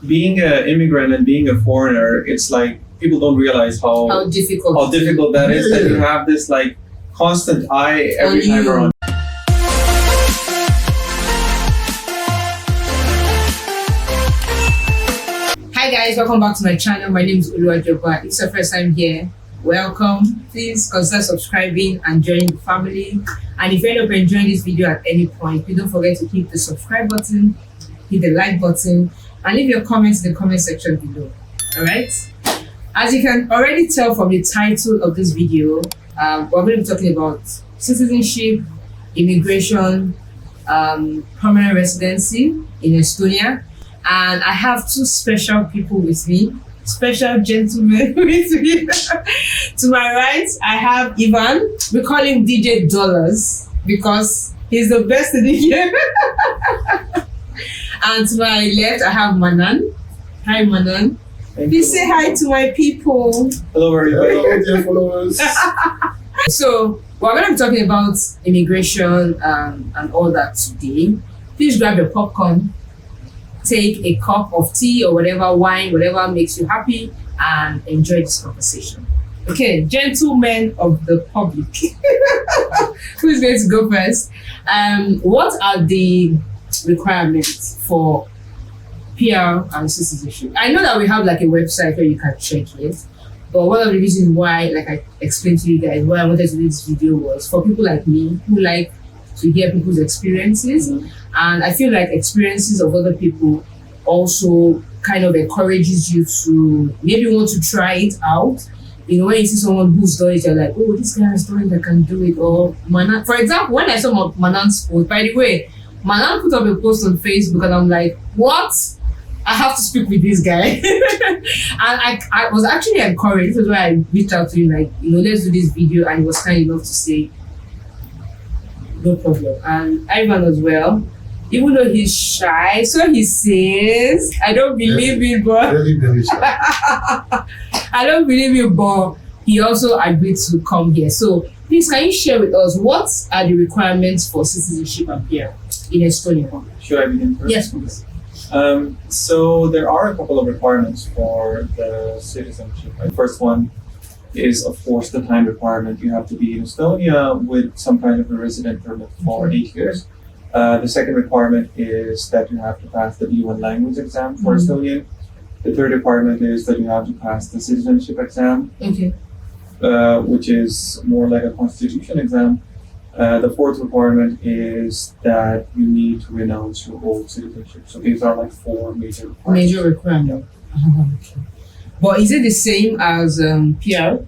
being an immigrant and being a foreigner, it's like people don't realize How difficult that is, that you have this like constant eye every time you. around. Hi guys, welcome back to my channel. My name is Oluwajoba. If it's your first time here, welcome. Please consider subscribing and joining the family. And if you end up enjoying this video at any point, please don't forget to hit the subscribe button, hit the like button, and leave your comments in the comment section below. Alright? As you can already tell from the title of this video, we're going to be talking about citizenship, immigration, permanent residency in Estonia. And I have two special people with me, special gentlemen with me. To my right, I have Ivan. We call him DJ Dollars because he's the best in the game. And to my left, I have Manan. Hi, Manan. Please say hi to my people. Hello, everybody. Hello, dear followers. So, we're going to be talking about immigration and all that today. Please grab your popcorn, take a cup of tea or whatever, wine, whatever makes you happy, and enjoy this conversation. Okay, gentlemen of the public. Who's going to go first? What are the requirements for PR and citizenship? I know that we have like a website where you can check it, but one of the reasons why, like I explained to you guys, why I wanted to do this video was for people like me who like to hear people's experiences. And I feel like experiences of other people also kind of encourages you to maybe want to try it out. You know, when you see someone who's done it, you're like, oh, this guy has done it, I can do it. Or Manan, for example, when I saw Manan's post, by the way, Manan put up a post on Facebook and I'm like, what? I have to speak with this guy. And I was actually encouraged. That's why I reached out to him, like, you know, let's do this video. And he was kind enough to say, no problem. And Ivan as well, even though he's shy, so he says, I don't believe it, but Very shy. I don't believe you, but he also agreed to come here. So please, can you share with us what are the requirements for citizenship and PR in Estonia? Should I begin first? Yes, please. So there are a couple of requirements for the citizenship. The first one is, of course, the time requirement. You have to be in Estonia with some kind of a resident permit for 8 years. The second requirement is that you have to pass the B1 language exam for Estonian. The third requirement is that you have to pass the citizenship exam, Okay. which is more like a constitution exam. The fourth requirement is that you need to renounce your old citizenship. So these are like four major requirements. Major requirement. Okay. But is it the same as PR?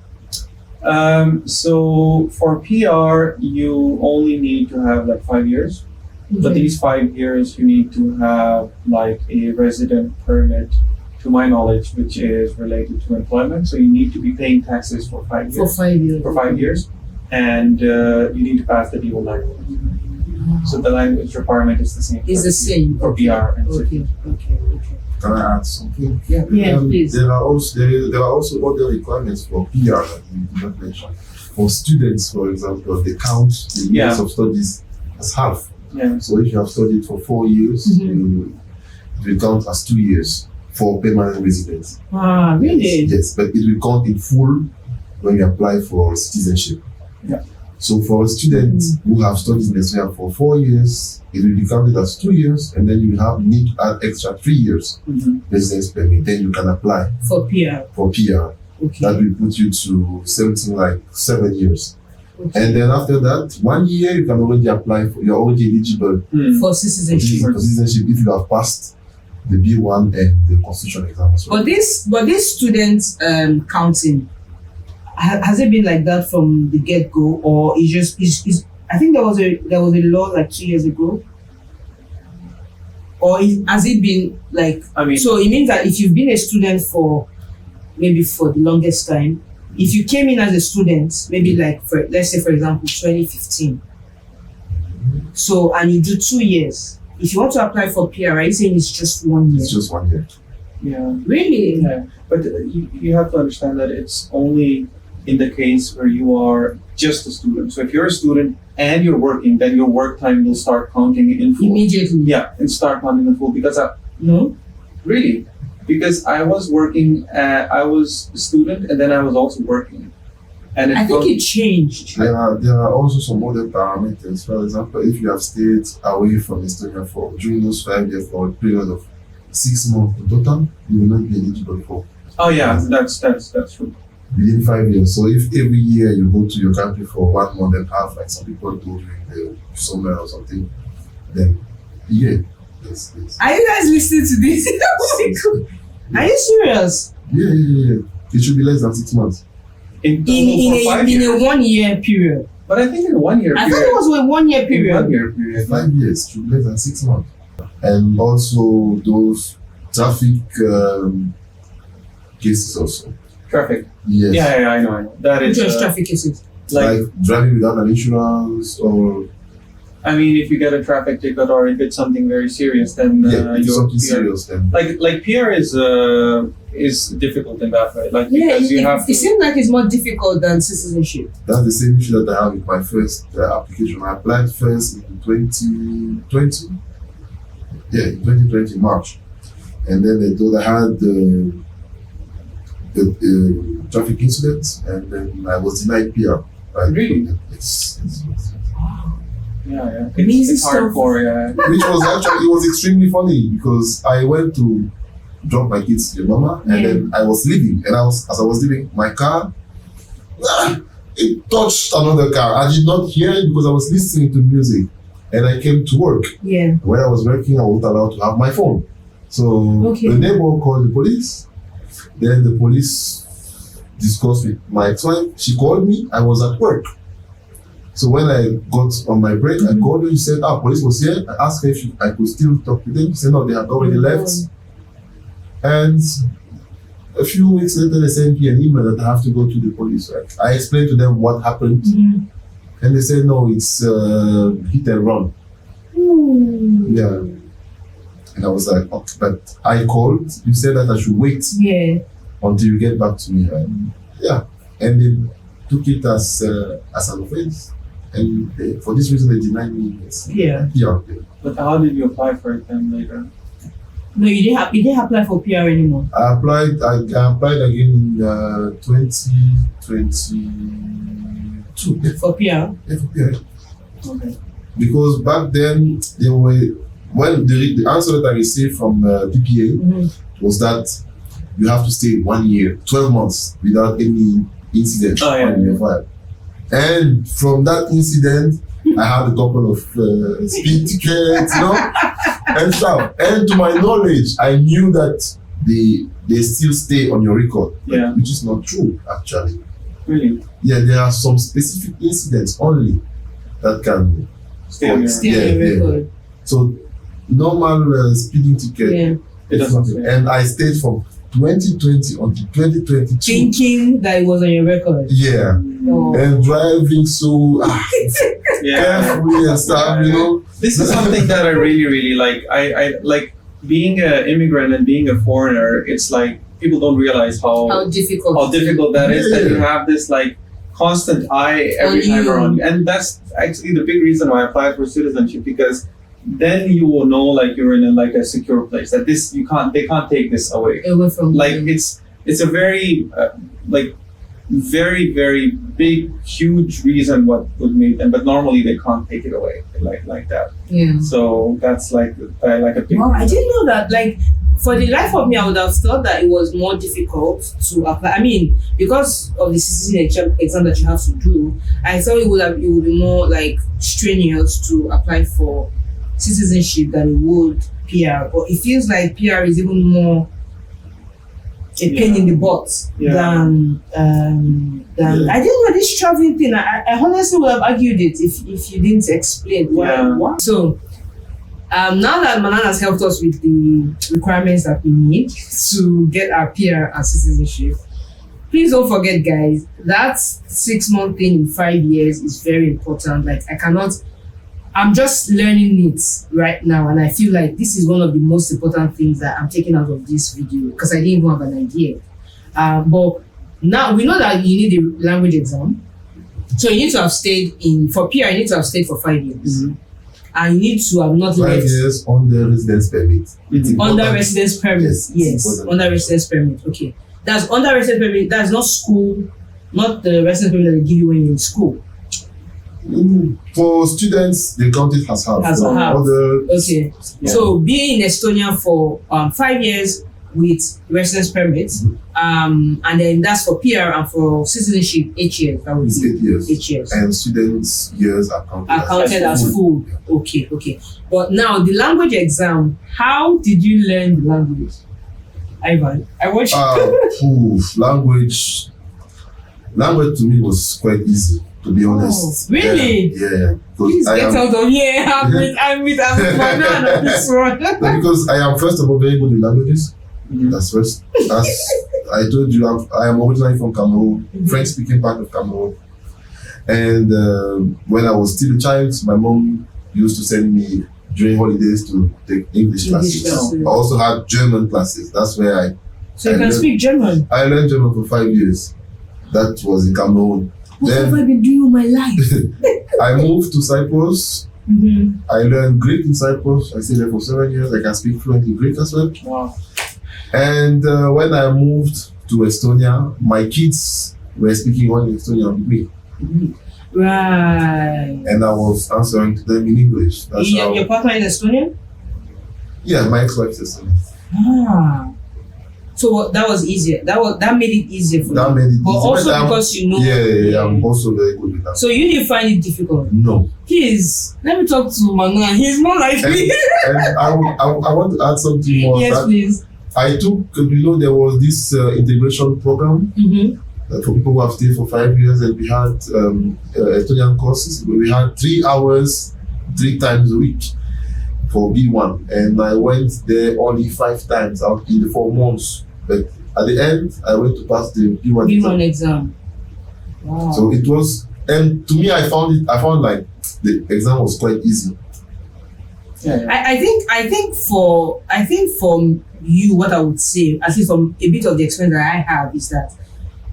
So for PR, you only need to have like 5 years. But these 5 years, you need to have like a resident permit, to my knowledge, which is related to employment. So you need to be paying taxes for 5 years. For 5 years. For 5 years. And you need to pass the B1 language. So the language requirement is the same. It's the same. For PR and Okay. Can I add something? Yeah, please. There are also other requirements for PR that we did not mention. For students, for example, they count the years of studies as half. Yeah. So if you have studied for 4 years, it will count as 2 years for permanent residence. Ah, really? Yes, but it will count in full when you apply for citizenship. Yeah. So for students who have studied in Estonia for 4 years, it will be counted as 2 years, and then you need to add extra 3 years residence permit. Then you can apply For PR. for PR. Okay. That will put you to something like 7 years. Okay. And then after that, 1 year you can already apply for. You're already eligible For for citizenship. citizenship if you have passed the B1 and the constitution exam as well. But this student counting, has it been like that from the get go, or is I think there was a law like 2 years ago, or has it been like? I mean, So it means that if you've been a student for maybe for the longest time, if you came in as a student, maybe like for let's say for example 2015, so and you do 2 years, if you want to apply for PR, are you saying it's just 1 year? It's just 1 year. yeah. Really? Yeah, but you have to understand that it's only in the case where you are just a student. So if you're a student and you're working, then your work time will start counting in full. Immediately? Yeah, and start counting in full because No? really, because I was working. I was a student, and then I was also working. And I think it changed. There are also some other parameters. For example, if you have stayed away from Estonia for during those 5 years for a period of 6 months in total, you will not be eligible for. Oh yeah, that's true. Within 5 years. So if every year you go to your country for 1 month and a half, like some people do during the summer or something, then yeah, yes. Are you guys listening to this? Are you serious? Yeah. It should be less than 6 months. In a 1 year period. But I think in a 1 year I period. thought it was a 1 year In period. 1 year period. 5 years should be less than 6 months. And also those traffic cases also. Traffic. Yes. Yeah, I know. That is Just traffic cases. Like driving without an insurance or I mean, if you get a traffic ticket or if it's something very serious, then if it's you're something PR. serious then. Like PR is difficult in that way. Like Yeah, because you have it seems like it's more difficult than citizenship. That's the same issue that I have with my first application. I applied first in 2020. Yeah, in 2020 March, and then they told I had the traffic incident, and then I was denied PR. Right? Really? It's yeah. Amazing It's hard stuff. for which was actually it was extremely funny because I went to drop my kids to the mama, and then I was leaving, and as I was leaving, my car it touched another car. I did not hear it because I was listening to music, and I came to work. Yeah. When I was working, I wasn't allowed to have my phone. So the neighbor called the police. Then the police discussed with my ex-wife. She called me. I was at work. So when I got on my break, I called her. She said, police was here. I asked her if I could still talk to them. She said, no, they have already left. And a few weeks later, they sent me an email that I have to go to the police. Right? I explained to them what happened. And they said, no, it's hit and run. Yeah. And I was like, okay, but I called. You said that I should wait until you get back to me. And and they took it as an offense. And for this reason, they denied me. Yeah. But how did you apply for it then later? No, you didn't apply for PR anymore. I applied again in 2022. For PR? Yeah, for PR. Okay. Because back then, the answer that I received from PPA was that you have to stay 1 year, 12 months without any incident on your file. And from that incident, I had a couple of speed tickets, and stuff. And to my knowledge, I knew that they still stay on your record, which is not true, actually. Really? Yeah, there are some specific incidents only that can stay on your record. So normal speeding ticket, it doesn't stay. And I stayed from 2020 until 2022. Thinking that it was on your record. Yeah. And driving so carefully and stuff, This is something that I really, really like. I like being an immigrant and being a foreigner. It's like people don't realize how difficult that is. That you have this like constant eye every time around you, and that's actually the big reason why I applied for citizenship, because then you will know like you're in a secure place, that they can't take this away from you. It's a very very, very big, huge reason what would make them, but normally they can't take it away like that. Yeah. So that's like a big. Wow, I didn't know that. Like, for the life of me, I would have thought that it was more difficult to apply. I mean, because of the citizen exam that you have to do, I thought it would be more like strenuous to apply for citizenship than it would PR. But it feels like PR is even more a pain in the butt than I didn't know this traveling thing. I honestly would have argued it if you didn't explain why. So now that Manan has helped us with the requirements that we need to get our PR and citizenship, please don't forget, guys, that 6 month thing in 5 years is very important. Like, I'm just learning it right now, and I feel like this is one of the most important things that I'm taking out of this video, because I didn't even have an idea. But now we know that you need a language exam. So you need to have stayed for PR, you need to have stayed for 5 years. and you need to have not 5 left years on the residence permit. It's under important. residence permit. Yes, Yes, it's important. under residence permit. Okay, that's under residence permit. That's not school, not the residence permit that they give you when you're in school. For students, they count it as half. As For half. other, Okay, Yeah. so being in Estonia for 5 years with residence permit, and then that's for PR, and for citizenship 8 years. That would it's be 8 years. 8 years. And students' years are counted, Are counted as full. Yeah. Okay. But now the language exam. How did you learn the language, Ivan? I watched. Language to me was quite easy, to be honest. Oh, really? Yeah. Please get out of here. I'm with banana on this one. Because I am first of all very good with languages. Mhm. That's first. As I told you, I am originally from Cameroon, French-speaking part of Cameroon. And when I was still a child, my mom used to send me during holidays to take English classes. classes. I also had German classes. That's where So you I can learned- speak German. I learned German for 5 years. That was in Cameroon. What Then- have I been doing with my life? I moved to Cyprus. I learned Greek in Cyprus. I stayed there for 7 years. I can speak fluently Greek as well. Wow. And when I moved to Estonia, my kids were speaking only Estonian with me. Right. And I was answering to them in English. That's how. Your partner is Estonian? Yeah, my ex-wife is Estonian. So that was easier. That made it easier for That you. made it But easy. also I'm- because you know. Yeah, I'm also very good with that. So you didn't find it difficult. No. Let me talk to Manu. He's more like me. And I want to add something more. Yes, That please. I took, there was this integration program for people who have stayed for 5 years, and we had Estonian courses. We had 3 hours, 3 times a week for B1, and I went there only 5 times out in the 4 months. But at the end, I went to pass the B1 exam. B1 exam. Wow. So it was, and to me, I found like the exam was quite easy. Yeah. I think for you, what I would say, at least from a bit of the experience that I have, is that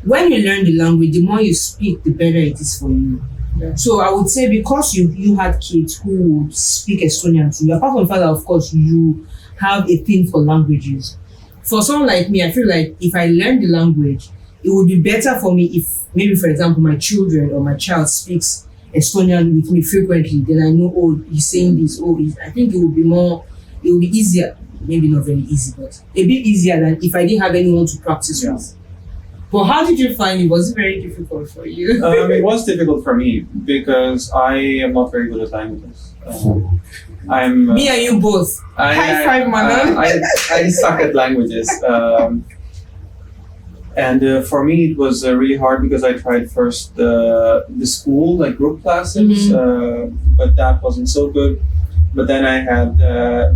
when you learn the language, the more you speak, the better it is for you. Yeah. So I would say, because you had kids who would speak Estonian to you, apart from the fact that of course you have a thing for languages. For someone like me, I feel like if I learn the language, it would be better for me if maybe, for example, my children or my child speaks Estonian with me frequently, then I know, oh, he's saying this, I think it would be easier, maybe not very easy, but a bit easier than if I didn't have anyone to practice with. But how did you find it? Was it very difficult for you? It was difficult for me because I am not very good at languages. I'm Me and you both. High five, Manan. I suck at languages. And for me, it was really hard because I tried first the school, like group classes, but that wasn't so good. But then I had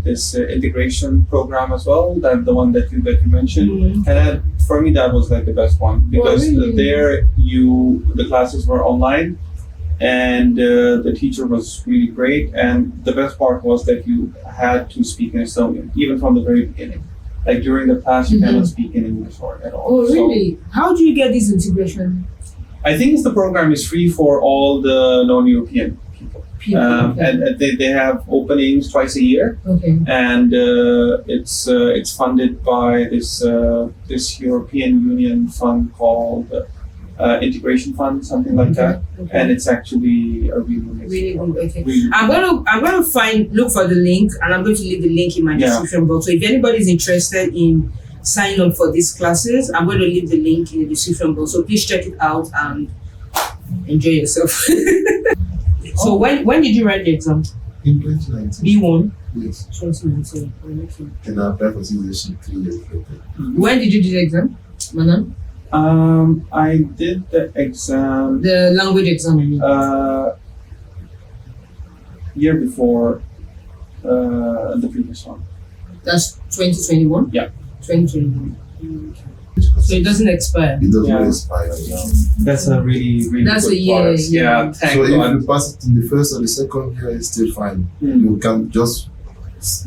this integration program as well, the one that you mentioned, and for me that was like the best one because really? there the classes were online, and the teacher was really great. And the best part was that you had to speak in Estonian even from the very beginning. Like during the class, you cannot speak in English or at all. Oh, really? How do you get this integration? I think the program is free for all the non-European people. Okay. And they have openings twice a year, Okay. and it's funded by this European Union fund called Integration Fund, something like that. Okay. And it's actually a really amazing Really program. good. Okay. Really I'm gonna look for the link, and I'm going to leave the link in my description box. So if anybody's interested in signing up for these classes, I'm going to leave the link in the description box. So please check it out and enjoy yourself. So when did you write the exam? In 2019. B1. Yes. 2019. Okay. And I applied for citizenship 3 years later. When did you do the exam, Manan? I did the exam The language exam, I mean. year before the previous one. That's 2021? Yeah. 2021. So it doesn't expire. It doesn't Yeah. expire. Yeah. That's a really That's good a year, part. yeah. Yeah, thank So if God. you pass it in the first or the second year, it's still fine. You can just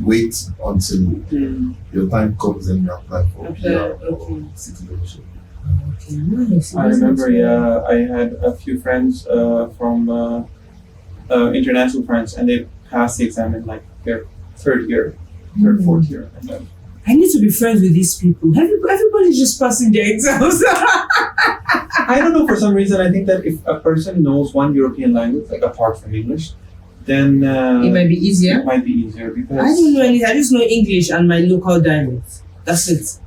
wait until your time comes and you apply for Apply, PR or okay. citizenship. Okay, nice. I remember, I had a few friends from international friends, and pass the exam in like their third year, third, fourth year, and then. I need to be friends with these people. Everybody's just passing their exams. I don't know, for some reason, I think that if a person knows one European language, like apart from English, then it might be easier. It might be easier because I don't know anything. I just know English and my local dialect. That's it.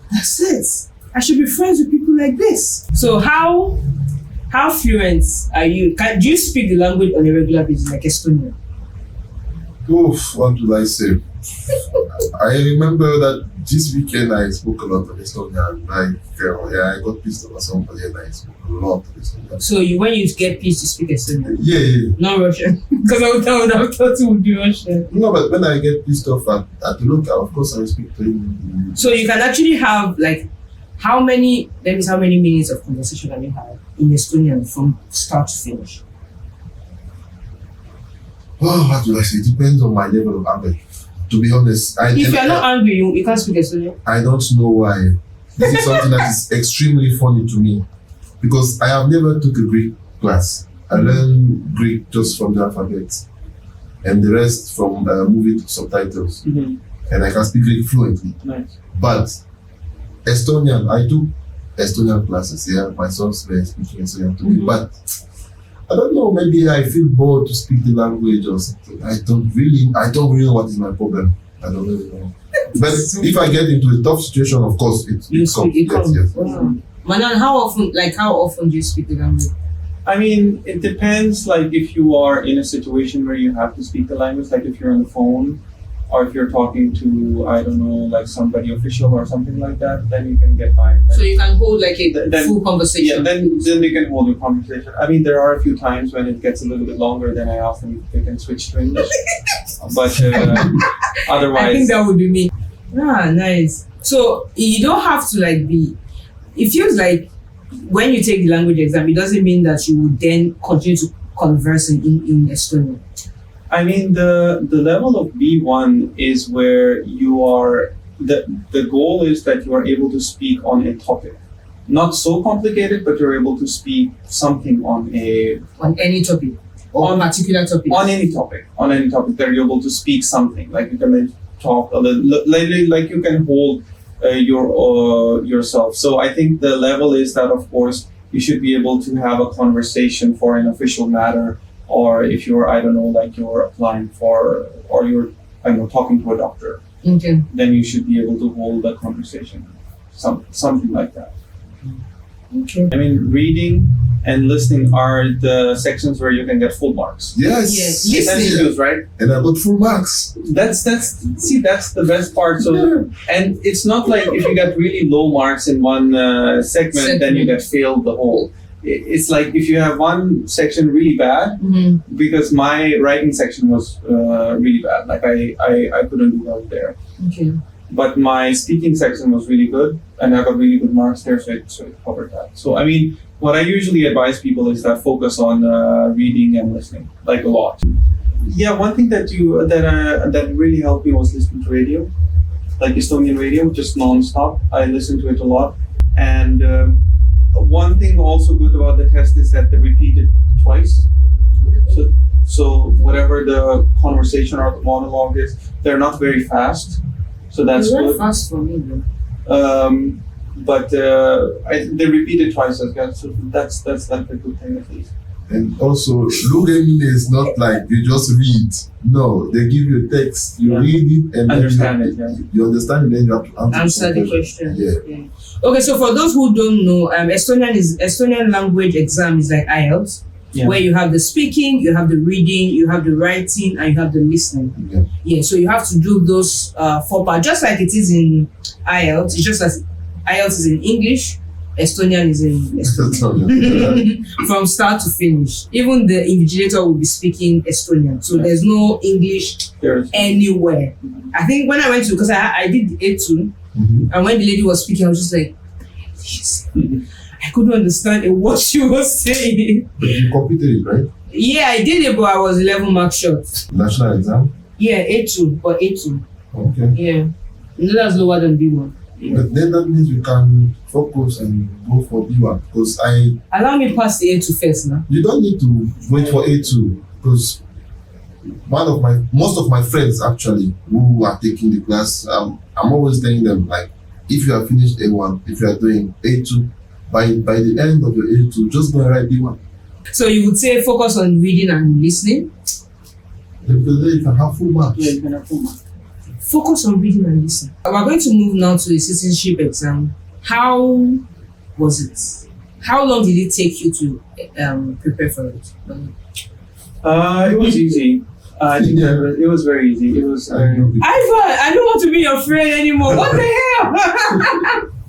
That's it. I should be friends with people like this. So how fluent are you? Do you speak the language on a regular basis, like Estonian? Oof, what will I say? I remember that this weekend I spoke a lot of Estonian. I got pissed off at somebody and I spoke a lot of Estonian. So when you get pissed, you speak Estonian? Yeah. Not Russian? Because I would have thought it would be Russian. No, but when I get pissed off at the local, of course I will speak to him. So you can actually have like how many minutes of conversation can you have in Estonian from start to finish? Oh, what do I say? It depends on my level of anger. To be honest, if you're not angry, you can't speak Estonian. I don't know why. This is something that is extremely funny to me because I have never took a Greek class. I learned Greek just from the alphabet and the rest from movie subtitles. Mm-hmm. And I can speak Greek fluently. Nice. But Estonian, I took Estonian classes. Yeah, my sons were speaking Estonian to me, but I don't know, maybe I feel bored to speak the language or something. I don't really know what is my problem. I don't really know. But if I get into a tough situation, of course, it comes. Yes. Wow. Manan, how often do you speak the language? I mean, it depends, like if you are in a situation where you have to speak the language, like if you're on the phone, or if you're talking to, I don't know, like somebody official or something like that, then you can get by. So you can hold like a full conversation. Yeah, then you can hold a conversation. I mean, there are a few times when it gets a little bit longer, then I ask them if they can switch to English. But otherwise... I think that would be me. Ah, nice. So you don't have to like be... It feels like when you take the language exam, it doesn't mean that you would then continue to converse in Estonian. I mean, the level of B1 is where you are, the goal is that you are able to speak on a topic. Not so complicated, but you're able to speak something on any topic, or on a particular topic. On any topic, that you're able to speak something. Like you can talk a little, like you can hold yourself. So I think the level is that, of course, you should be able to have a conversation for an official matter. Or if you're, I don't know, like you're applying for, or you're, I don't know, talking to a doctor, okay, then you should be able to hold a conversation, something like that. Okay. I mean, reading and listening are the sections where you can get full marks. Yes. Listening, right? And I got full marks. That's the best part. So, and it's not like if you get really low marks in one segment, then you get failed the whole. It's like if you have one section really bad, because my writing section was really bad. Like I couldn't do well there. Okay. But my speaking section was really good, and I got really good marks there, so it covered that. So I mean, what I usually advise people is that focus on reading and listening, like a lot. Yeah, one thing that really helped me was listening to radio, like Estonian radio, just non-stop. I listened to it a lot, and. One thing also good about the test is that they repeat it twice. So whatever the conversation or the monologue is, they're not very fast. So that's good. It's fast for me, though. But they repeat it twice as well. So that's like a good thing at least. And also, Lugemi is not like you just read. No, they give you a text, you read it, and understand you understand it, then you have to answer the question. Yeah. Okay, so for those who don't know, Estonian language exam is like IELTS, where you have the speaking, you have the reading, you have the writing, and you have the listening. Yeah. So you have to do those 4 parts, just like it is in IELTS. It's just as IELTS is in English. Estonian is in Estonian. From start to finish. Even the invigilator will be speaking Estonian. So there's no English anywhere. I think when I went to, because I did A2, and when the lady was speaking, I was just like, I couldn't understand a word she was saying. But you completed it, right? Yeah, I did it, but I was 11 marks short. National exam? Yeah, A2, but A2. Okay. Yeah. No, that's lower than B1. Yeah. But then that means you can focus and go for B1 because allow me pass the A2 first now. You don't need to wait for A2 because most of my friends actually who are taking the class, I'm always telling them, like, if you have finished A1, if you are doing A2, by the end of your A2, just go and write B1. So you would say focus on reading and listening? You can have full marks. Yeah, you can have full marks. Focus on reading and listening. We're going to move now to the citizenship exam. How was it? How long did it take you to prepare for it? It was easy. I think it was very easy. It was very... Ivan, I don't want to be your friend anymore. What the hell?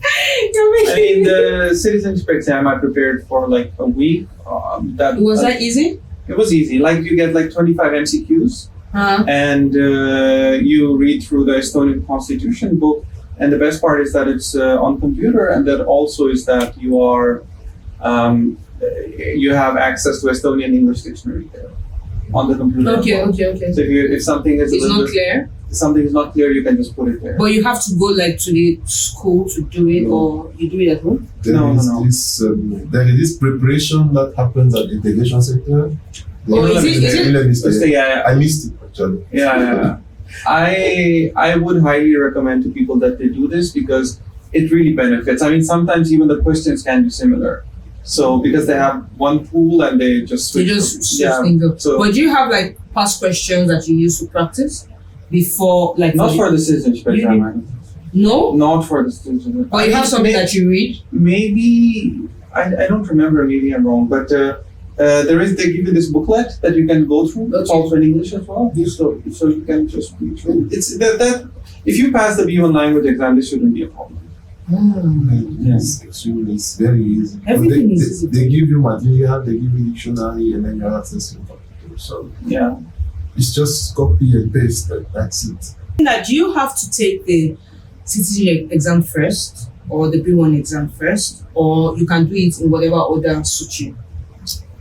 I mean, the citizenship exam I prepared for like a week. That easy? It was easy. Like you get like 25 MCQs and you read through the Estonian constitution book. And the best part is that it's on computer, and that also is that you are you have access to Estonian English dictionary there on the computer. Okay. So if something is something is not clear, you can just put it there. but you have to go like to the school to do it, or you do it at home? There is this preparation that happens at the integration center. Is it? I missed it actually. Yeah. I would highly recommend to people that they do this because it really benefits. I mean, sometimes even the questions can be similar. So because they have one pool and they just switch. Things up. So, but do you have like past questions that you use to practice before, like? not for the citizenship exam. No. Not for the citizenship. But you have something that you read. Maybe I don't remember. Maybe I'm wrong, but. They give you this booklet that you can go through. It's also in English as well. So you can just read through. It's that if you pass the B1 language exam, this shouldn't be a problem. Yes, extremely. It's very easy. Everything is easy. They give you material, they give you dictionary, and then you have access to computer. So yeah, it's just copy and paste. That's it. Now, do you have to take the citizenship exam first, or the B1 exam first, or you can do it in whatever order suits you?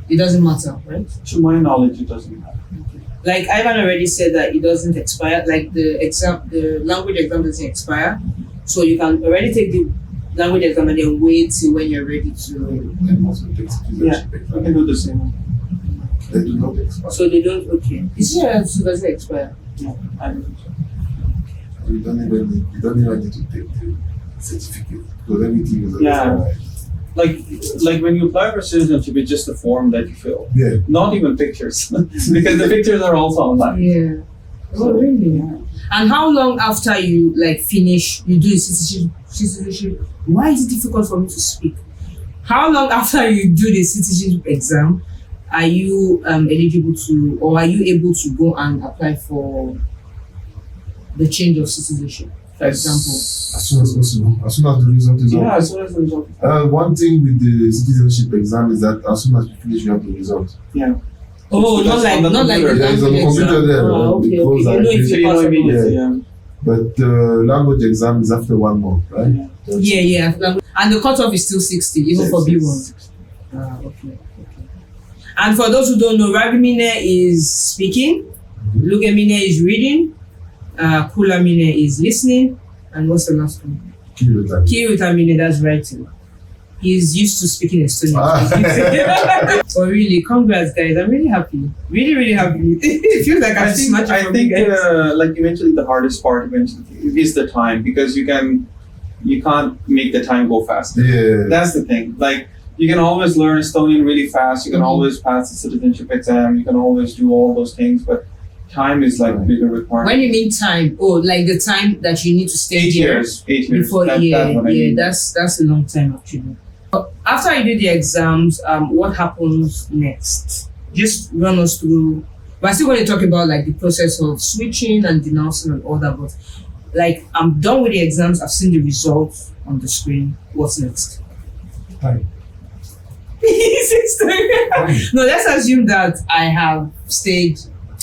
It doesn't matter, right? To my knowledge, it doesn't matter. Like Ivan already said that it doesn't expire. Like the language exam doesn't expire, so you can already take the language exam and then wait till when you're ready to. And also take citizenship exam. I can do the same. They do not expire. So they don't. Okay. Is it doesn't expire? No, I don't think so. You don't even need to take the certificate because everything is Yeah. Like when you apply for citizenship, it's just a form that you fill. Yeah. Not even pictures, because the pictures are also online. Yeah. Oh, really? Yeah. And how long after you like finish, you do the citizenship? Why is it difficult for me to speak? How long after you do the citizenship exam are you eligible to, or are you able to go and apply for the change of citizenship, for example? As soon as possible. As soon as the result is out. Yeah, as soon as the result. One thing with the citizenship exam is that as soon as you finish, you have the result. Yeah. Oh, not like the There is a language computer exam. there. Oh, okay. It goes You like know if this. So you know immediately. Yeah. But language exam is after 1 month, right? Yeah. And the cutoff is still 60, even for B1. Okay. And for those who don't know, Ravimine is speaking, Lugemine is reading, Kulamine is listening, and what's the last one? Kirutamine, that's writing. He's used to speaking Estonian. So really, congrats guys, I'm really happy. Really happy. It feels like I'm smashing. I think like eventually the hardest part is the time, because you can't make the time go fast. Yeah. That's the thing. Like you can always learn Estonian really fast, you can always pass the citizenship exam, you can always do all those things, but time is like a bigger requirement. When you mean time, like the time that you need to stay 8 here. years. 8 years. Before, That's what I mean. that's a long time actually. After you do the exams, what happens next? Just run us through. We're still going to talk about like the process of switching and denouncing and all that, but like I'm done with the exams, I've seen the results on the screen. What's next? Time. No, let's assume that I have stayed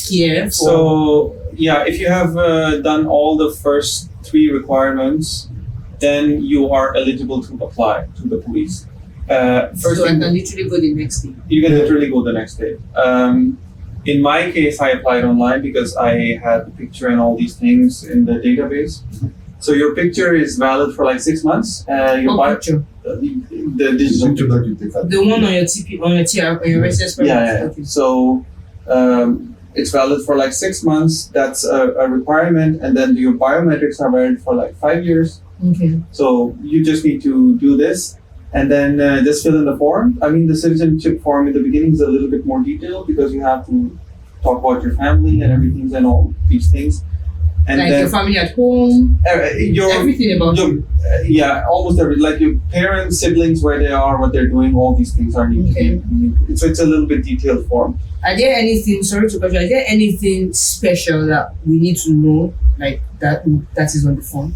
here. So yeah, if you have done all the first 3 requirements, then you are eligible to apply to the police. So I can literally go the next day. You can literally go the next day. In my case, I applied online because I had the picture and all these things in the database. So your picture is valid for like 6 months. Picture? The digital Picture picture. that you take. The one on your TP, on your residence permit? Yeah. Okay. So it's valid for like 6 months. That's a requirement, and then your biometrics are valid for like 5 years. Okay. So you just need to do this, and then just fill in the form. I mean, the citizenship form in the beginning is a little bit more detailed because you have to talk about your family and everything and all these things. And like then your family at home, everything about you. Yeah, almost every, like your parents, siblings, where they are, what they're doing, all these things are need to be. So it's a little bit detailed form. Are there anything? Sorry to cut you. Are there anything special that we need to know, like that is on the form?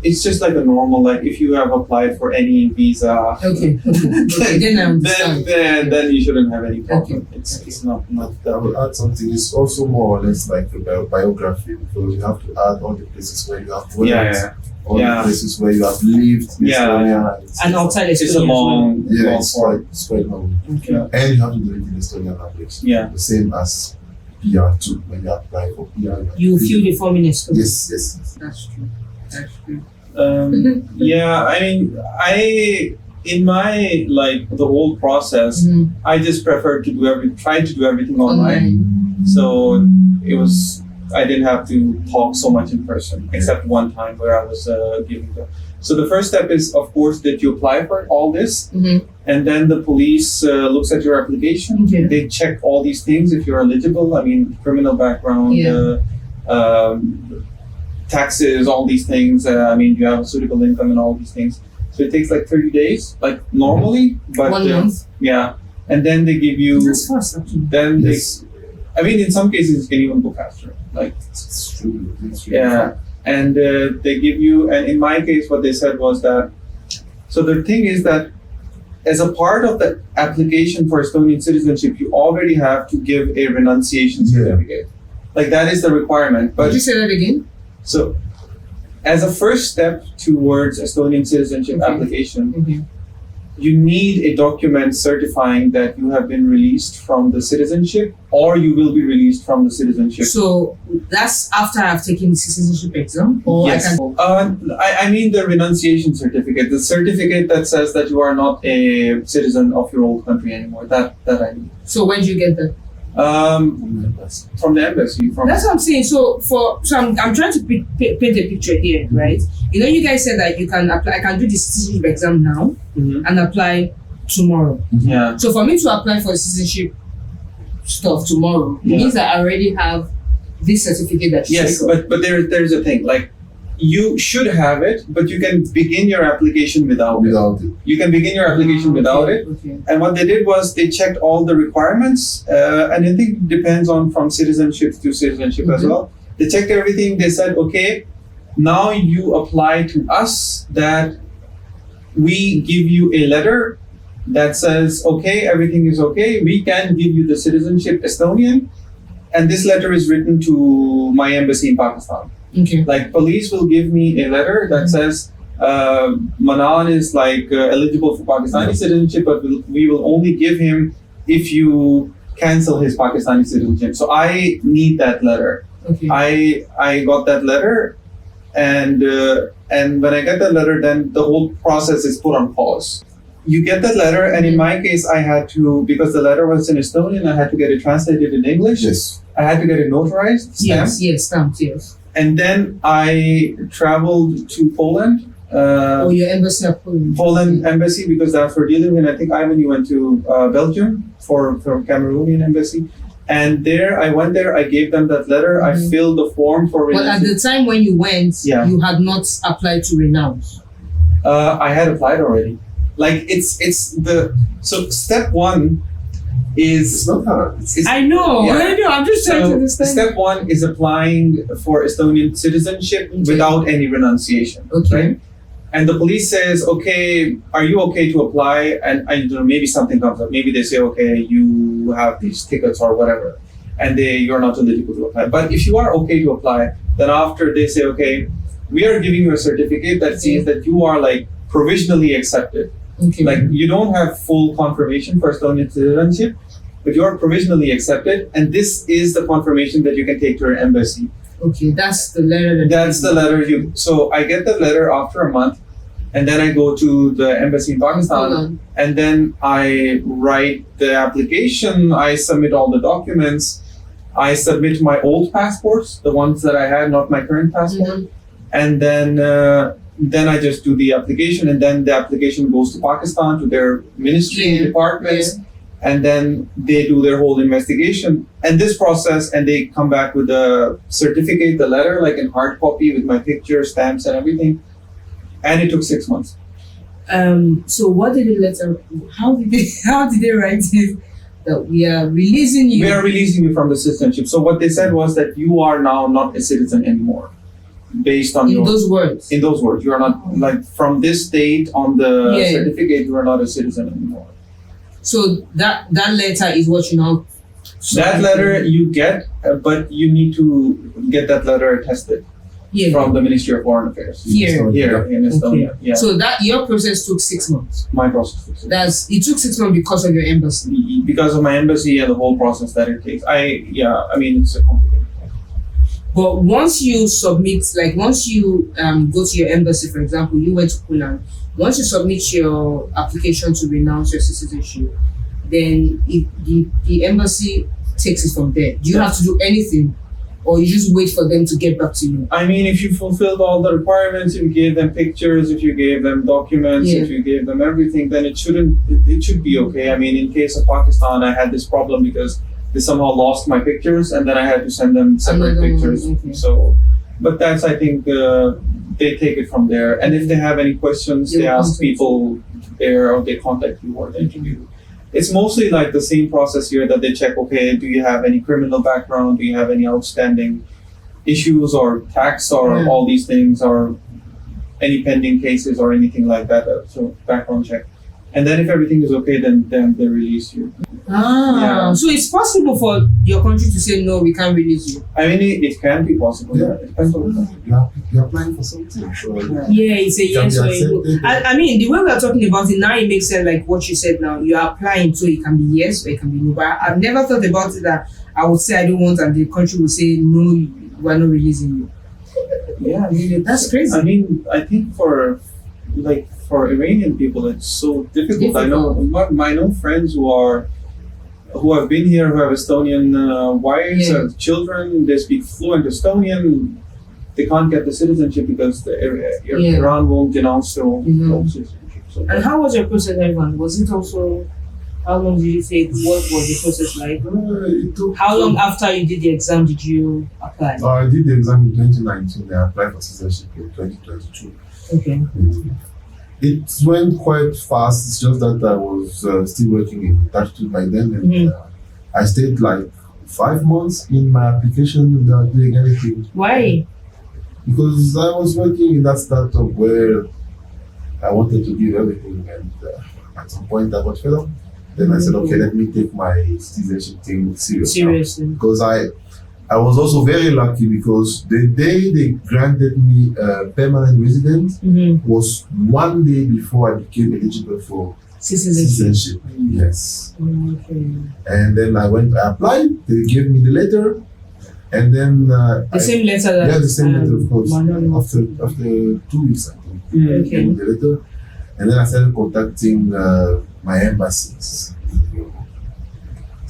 It's just like a normal, like if you have applied for any visa. Okay. Then I understand. Then you shouldn't have any problem. Okay. It's not I will add something. It's also more or less like a biography, because you have to add all the places where you have worked, all the places where you have lived in Estonia. And outside Estonia. It's a long, it's quite long. Okay. And you have to do it in Estonian language. Yeah. The same as PR too. When you apply for PR, you fill the form in Estonian. Yes. That's true. Yeah, I mean, in my like the whole process, I just prefer to try to do everything online. So it was, I didn't have to talk so much in person, except one time where I was giving the. So the first step is, of course, that you apply for all this, and then the police looks at your application. They check all these things if you're eligible. I mean, criminal background. Taxes, all these things. I mean, you have a suitable income and all these things. So it takes like 30 days, like normally. But 1 month. Yeah, and then they give you. That's fast, actually. Then they. I mean, in some cases, it can even go faster. Like. It's true. Yeah, and they give you. And in my case, what they said was that. So the thing is that, as a part of the application for Estonian citizenship, you already have to give a renunciation certificate. Like that is the requirement. But could you say that again? So, as a first step towards Estonian citizenship application, you need a document certifying that you have been released from the citizenship, or you will be released from the citizenship. So that's after I've taken the citizenship exam, or yes. I mean the renunciation certificate, the certificate that says that you are not a citizen of your old country anymore. That I need. So when do you get that? From the embassy. That's what I'm saying. So I'm trying to paint a picture here, right? You know, you guys said that you can apply. I can do the citizenship exam now and apply tomorrow. Yeah. So for me to apply for the citizenship stuff tomorrow, it means that I already have this certificate that. Yes, but there's a thing. Like, you should have it, but you can begin your application without it. You can begin your application without it. Okay. And what they did was they checked all the requirements, and I think it depends on from citizenship to citizenship as well. They checked everything. They said, okay, now you apply to us that we give you a letter that says, okay, everything is okay. We can give you the citizenship Estonian. And this letter is written to my embassy in Pakistan. Okay. Like police will give me a letter that says Manan is like eligible for Pakistani citizenship, but we will only give him if you cancel his Pakistani citizenship. So I need that letter. Okay. I got that letter, and when I get that letter, then the whole process is put on pause. You get that letter, and in my case, I had to, because the letter was in Estonian, I had to get it translated in English. Yes. I had to get it notarized. Stamped. Stamped, yes. And then I traveled to Poland. Your embassy of Poland. Poland embassy, because that's where dealing with. I think Ivan, you went to Belgium for Cameroonian embassy. And I went there, I gave them that letter, I filled the form for But at the time when you went, you had not applied to renounce. I had applied already. Like so step one is. It's not hard. I know. I'm just trying to understand. Step one is applying for Estonian citizenship without any renunciation. Okay. Right? And the police says, okay, are you okay to apply? And I don't know, maybe something comes up. Maybe they say, okay, you have these tickets or whatever, and you're not eligible to apply. But if you are okay to apply, then after they say, okay, we are giving you a certificate that says that you are like provisionally accepted. Okay. Like you don't have full confirmation for Estonian citizenship, but you are provisionally accepted, and this is the confirmation that you can take to your embassy. Okay, that's the letter. That's the letter So I get the letter after a month, and then I go to the embassy in Pakistan, Hold on. and then I write the application. I submit all the documents. I submit my old passports, the ones that I had, not my current passport, and then I just do the application, and then the application goes to Pakistan to their ministry departments, and then they do their whole investigation. And this process, and they come back with the certificate, the letter, like in hard copy with my picture, stamps, and everything. And it took 6 months. So what did the letter? How did they write it? That we are releasing you. We are releasing you from the citizenship. So what they said was that you are now not a citizen anymore, based on in those words. In those words, you are not, like, from this date on the certificate, you are not a citizen anymore. So that letter is what you now. That letter you get, but you need to get that letter attested from the Ministry of Foreign Affairs here in Estonia. Okay. So that your process took 6 months. My process took 6 months. It took 6 months because of your embassy. Because of my embassy and the whole process that it takes. I mean, it's a complicated process. But once you submit, like once you go to your embassy, for example, you went to Poland. Once you submit your application to renounce your citizenship, then the embassy takes it from there. Do you have to do anything, or you just wait for them to get back to you? I mean, if you fulfilled all the requirements, if you gave them pictures, if you gave them documents, if you gave them everything, then it should be okay. I mean, in case of Pakistan, I had this problem because they somehow lost my pictures, and then I had to send them separate pictures. Okay. So, but that's, I think, they take it from there. And if they have any questions, they ask people there, or they contact you, or they interview. It's mostly like the same process here, that they check, okay, do you have any criminal background? Do you have any outstanding issues or tax or all these things, or any pending cases or anything like that? So background check. And then if everything is okay, then they release you. So it's possible for your country to say, no, we can't release you. I mean, it can be possible. It depends on the country. You're applying for something. So it's a yes or a no. I mean, the way we are talking about it now, it makes sense, like what you said now. You are applying, so it can be yes or it can be no. But I've never thought about it that I would say I don't want, and the country will say, no, we're not releasing you. I mean, that's crazy. I mean, I think for Iranian people, it's so difficult. I know friends who have been here, who have Estonian wives and children. They speak fluent Estonian. They can't get the citizenship because Iran won't denounce their own citizenship. So and how was your process, everyone? Was it also? How long did you take? What was the process like? How long after you did the exam did you apply? I did the exam in 2019. I applied for citizenship in 2022. Okay. It went quite fast. It's just that I was still working in Touch by then, and I stayed like 5 months in my application without doing anything. Why? Because I was working in that startup where I wanted to give everything, and at some point I got fed up. Then I said, okay, let me take my citizenship thing seriously. Because I was also very lucky, because the day they granted me permanent residence was 1 day before I became eligible for citizenship. Yes. Okay. And then I applied, they gave me the letter, and then the same letter. The same letter, of course. After 2 weeks, I think. They gave me the letter, and then I started contacting my embassies.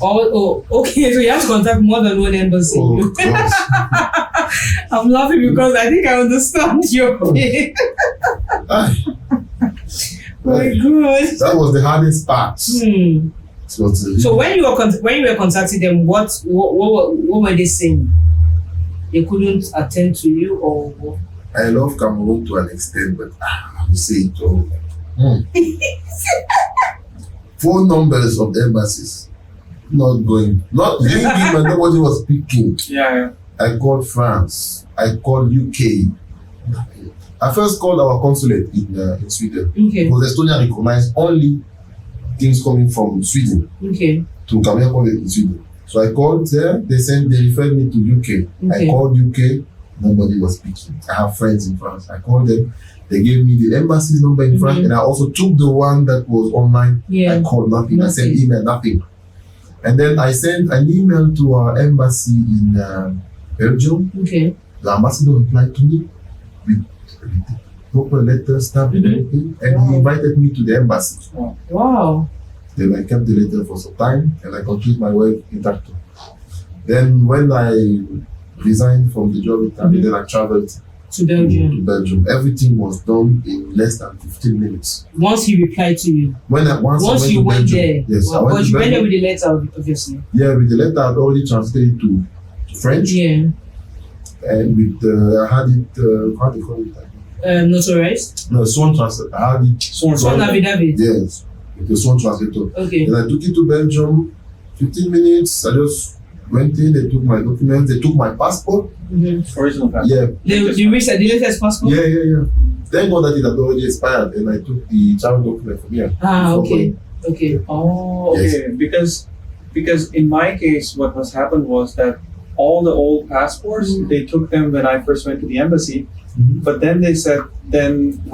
Okay, so you have to contact more than one embassy. Oh, gosh. I'm laughing because I think I understand your pain. My God. That was the hardest part. So when you were contacting them, what were they saying? They couldn't attend to you, or what? I love Cameroon to an extent, but I would say it all. Phone numbers of the embassies not ringing, and nobody was picking. I called France. I called UK. I first called our consulate in Sweden, because Estonia recognized only things coming from Sweden to Cameroon consulate in Sweden. So I called there. They referred me to UK. I called UK. Nobody was picking. I have friends in France. I called them. They gave me the embassy's number in France, and I also took the one that was online. I called nothing. I sent email, nothing. And then I sent an email to our embassy in Belgium. The ambassador replied to me with everything. proper letter, stamp and everything, and he invited me to the embassy. Wow. Then I kept the letter for some time, and I continued my work in Tartu. Then when I resigned from the job in Tartu, then I traveled To Belgium. to Belgium. Everything was done in less than 15 minutes. Once he replied to you. Once I went you to went Belgium, there. yes, I Well, went but to you went there Belgium. with the letter, obviously. Yeah, with the letter I'd already translated to French, Yeah. and with I had it. How do you call it? Notarized. No, sworn translator. I had it. Sworn affidavit. Yes, with the sworn translator. Okay. Then I took it to Belgium. 15 minutes. I just went in. They took my documents. They took my passport. Mm-hmm. Original passport. Yeah. The latest passport? Yeah. Thank God that it had already expired, and I took the travel document from here. Okay. Okay. Oh, okay. Yes. Because in my case, what has happened was that all the old passports, they took them when I first went to the embassy. Mhm. But then they said,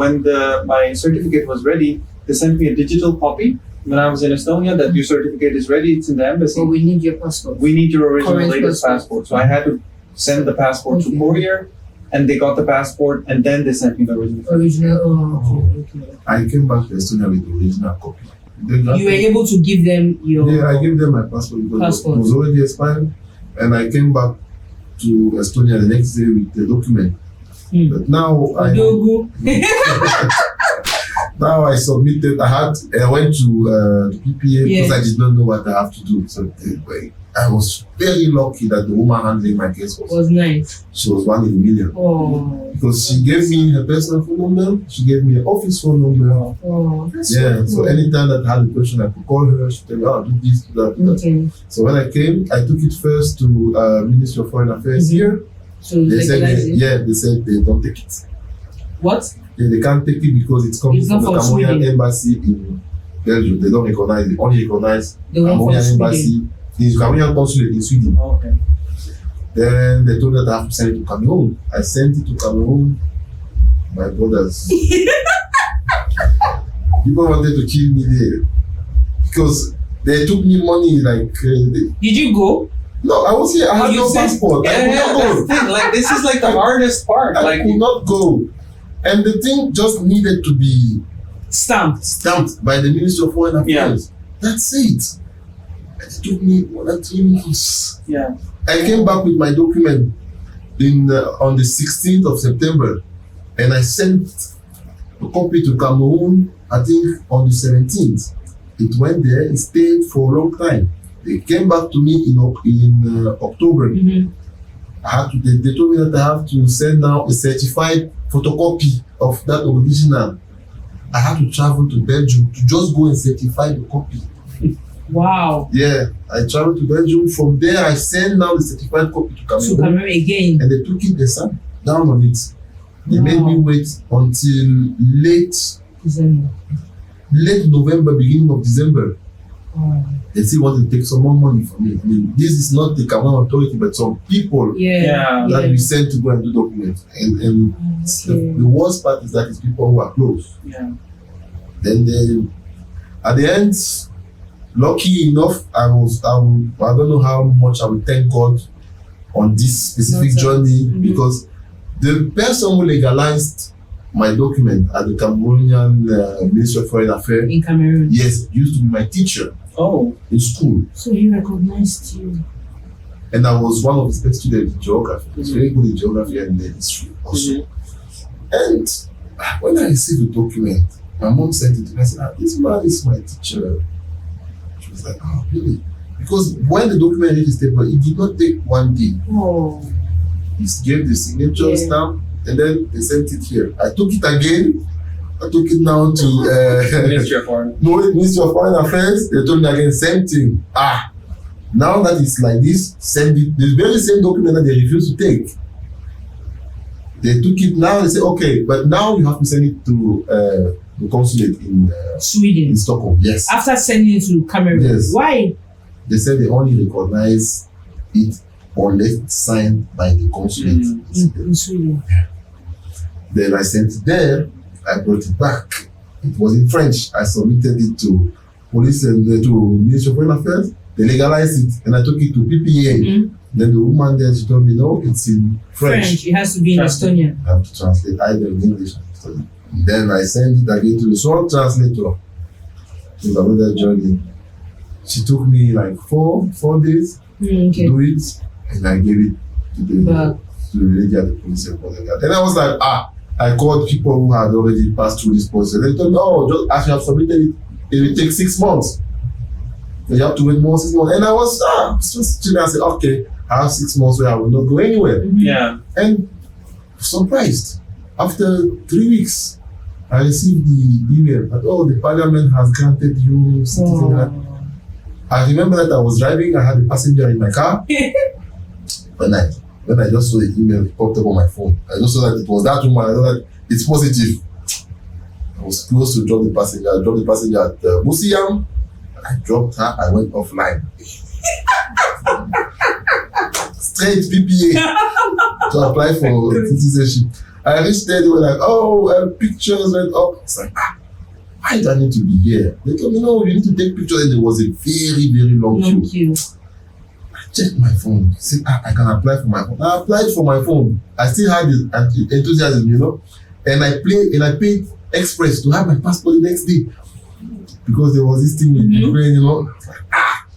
when my certificate was ready, they sent me a digital copy when I was in Estonia that your certificate is ready, it's in the embassy. So we need your passport. We need your original Current latest passport. So I had to send the passport to courier, and they got the passport, and then they sent me the original. Okay. I came back to Estonia with the original copy. You were able to give them your. Yeah, I gave them my passport because it was already expired, and I came back to Estonia the next day with the document. But now now I submitted. I went to the PPA because I did not know what I have to do. So I was very lucky that the woman handling my case was nice. She was 1 in a million. Oh. Because she gave me her personal phone number, she gave me an office phone number. Oh, that's So anytime that I had a question, I could call her. She told me, do this, do that, do that. Okay. So when I came, I took it first to Ministry of Foreign Affairs here. So They said they said they don't take it. What? They can't take it because it's coming It's from not the from Cambodian Sweden. embassy in Belgium. They don't recognize it. Only recognize The one from Cambodian Sweden. embassy, the Cambodian consulate in Sweden. Okay. Then they told me that I have to send it to Cameroon. I sent it to Cameroon. My brothers. People wanted to kill me there because they took me money like. Did you go? No, I was here. I had no passport. I could not go. That's the thing. Like, this is like the hardest part. I could not go, and the thing just needed to be stamped by the Ministry of Foreign Affairs. That's it. It took me 1 or 3 months. Yeah. I came back with my document on the 16th of September, and I sent a copy to Cameroon, I think on the 17th. It went there, it stayed for a long time. They came back to me in October. I had to. They told me that I have to send now a certified photocopy of that original. I had to travel to Belgium to just go and certify the copy. Wow. Yeah, I traveled to Belgium. From there, I sent now the certified copy to So Cameroon. Cameroon again. And they took it, they sat down on it. They made me wait until late November, beginning of December. They still wanted to take some more money from me. I mean, this is not the Cameroon authority, but some people that we sent to go and do documents. And the worst part is that it's people who are close. Yeah. Then at the end, lucky enough, I don't know how much I will thank God on this specific journey because the person who legalized my document at the Cameroonian Ministry of Foreign Affairs in Cameroon. Yes, used to be my teacher in school. So he recognized you. And I was one of his best students in geography. I was very good in geography and history also. And when I received the document, my mom sent it to me. I said, this man is my teacher. She was like, oh, really? Because when the document reached the table, it did not take 1 day. He gave the signature stamp and then they sent it here. I took it again. I took it now to Ministry of Foreign. Ministry of Foreign Affairs. They told me again, same thing. Now that it's like this, send it. The very same document that they refused to take. They took it now. They say, okay, but now you have to send it to the consulate in Sweden. In Stockholm. Yes. After sending it to Cameroon. Yes. Why? They said they only recognize it unless it's signed by the consulate in Sweden. Then I sent it there. I brought it back. It was in French. I submitted it to police and to Ministry of Foreign Affairs. They legalized it, and I took it to PPA. Then the woman there, she told me, no, it's in French. It has to be in Estonian. I have to translate either in English or So then I sent it again to the sole translator. It was another journey. She took me like four days to do it, and I gave it to the lady at the police headquarters. And I was like, I called people who had already passed through this process. They told me, just as you have submitted it, it will take 6 months. So you have to wait more 6 months. And I was just chilling. I said, okay, I have 6 months where I will not go anywhere. Yeah. And surprised, after 3 weeks, I received the email that, the parliament has granted you citizenship. I remember that I was driving, I had a passenger in my car. When I just saw the email, it popped up on my phone. I just saw that it was that woman. I know that it's positive. I was close to drop the passenger. I dropped the passenger at Musiam. I dropped her. I went offline. Straight PPA to apply for citizenship. I reached there. They were like, pictures went up. It's like, why do I need to be here? They told me, no, you need to take pictures. And there was a very, very long queue. I checked my phone. Said, I can apply for my phone. I applied for my phone. I still had the enthusiasm, and I paid express to have my passport the next day, because there was this thing with Ukraine,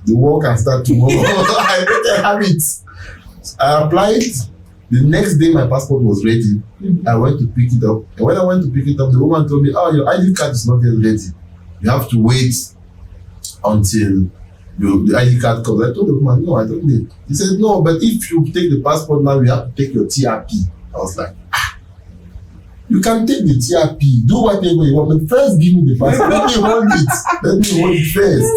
the war can start tomorrow. I better have it. I applied. The next day my passport was ready. I went to pick it up. And when I went to pick it up, the woman told me, your ID card is not yet ready. You have to wait until the ID card comes. I told the woman, no, I don't need. He said, no, but if you take the passport now, you have to take your TRP. I was like, you can take the TRP, do whatever you want, but first give me the passport. Let me hold it first.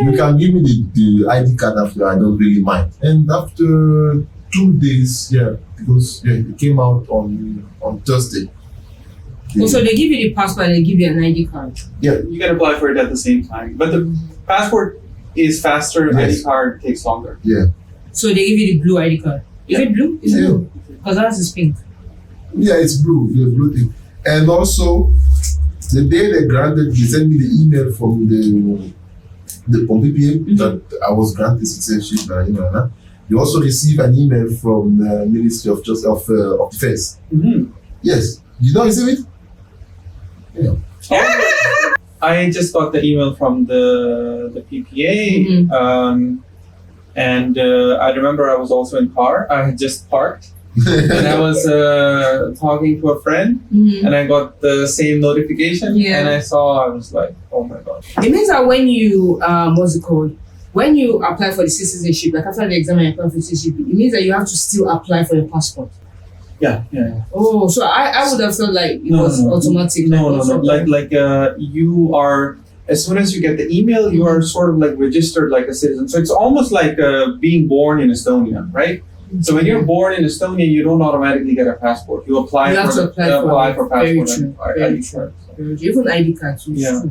You can give me the ID card after, I don't really mind. And after 2 days, because it came out on Thursday. So they give you the passport and they give you an ID card? Yeah. You can apply for it at the same time. But the passport is faster, Yes. ID card takes longer. Yeah. So they give you the blue ID card? Is it blue? Is it blue? Because ours is pink. Yeah, it's blue, the blue thing. And also, the day they sent me the email from the PPA that I was granted citizenship. You also received an email from the Ministry of Justice of Defense. Yes, you don't receive it? Yeah. I just got the email from the PPA, and I remember I was also in car. I had just parked. And I was talking to a friend, and I got the same notification, and I was like, oh my god. It means that when you, what's it called? When you apply for the citizenship, like after the exam and you apply for citizenship, it means that you have to still apply for your passport. Yeah. Oh, so I would have felt like it was automatic. No. Like you are, as soon as you get the email, you are sort of like registered like a citizen. So it's almost like being born in Estonia, right? So when you're born in Estonia, you don't automatically get a passport. You apply for passport. Very and true. ID card. Even ID cards. Yeah.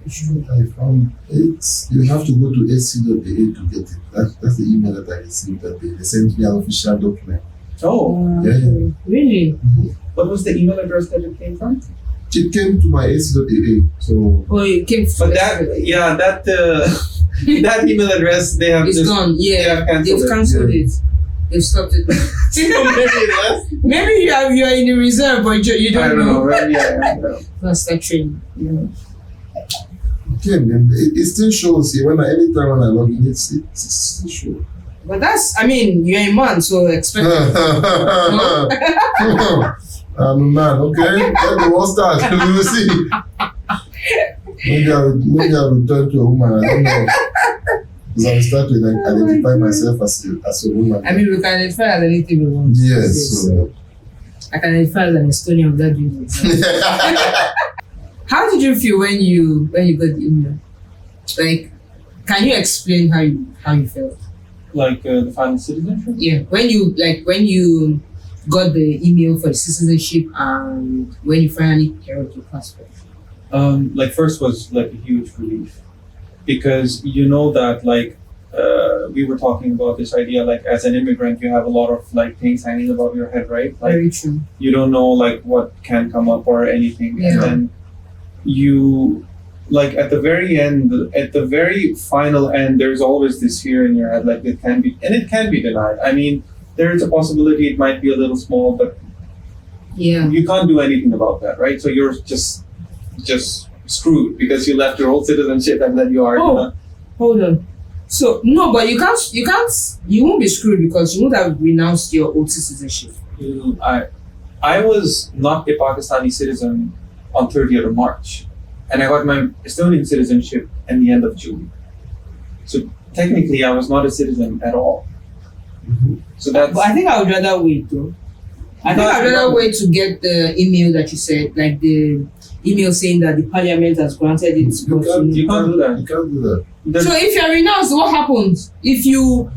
I found you have to go to SC.AA to get it. That's the email that I received that day. They sent me an official document. Oh. Yeah. Really? What was the email address that it came from? It came to my SC.AA. So. Oh, it came from. But that that email address it's gone. Yeah. They've cancelled it. They've stopped it. Maybe you are in the reserve, but you don't know. Yeah. That's that train. Okay, man. It still shows here anytime when I log in, it still shows. But you're a man, so expect it. I'm a man, okay? Let the war start. We will see. Maybe I will turn to a woman. I don't know. Because I will start to identify myself as a woman. We can identify as anything we want. Yes. So. I can identify as an Estonian without doing it. How did you feel when you got the email? Like, can you explain how you felt? Like the final citizenship? Yeah, when you got the email for the citizenship and when you finally carried your passport. First was like a huge relief, because that we were talking about this idea, like as an immigrant you have a lot of like things hanging above your head, right? Like, very true. You don't know like what can come up or anything, and then you at the very end, at the very final end, there's always this fear in your head, like it can be denied. There is a possibility it might be a little small, but Yeah. you can't do anything about that, right? So you're just screwed because you left your old citizenship and then you are. Oh, hold on. So no, but you won't be screwed because you won't have renounced your old citizenship. I was not a Pakistani citizen on 30th of March, and I got my Estonian citizenship at the end of June. So technically, I was not a citizen at all. Mm-hmm. So that's. But I think I would rather wait though. I think I'd rather wait to get the email that you said, like the email saying that the parliament has granted it. You can't do that. There's- So if you're renounced, what happens? If you're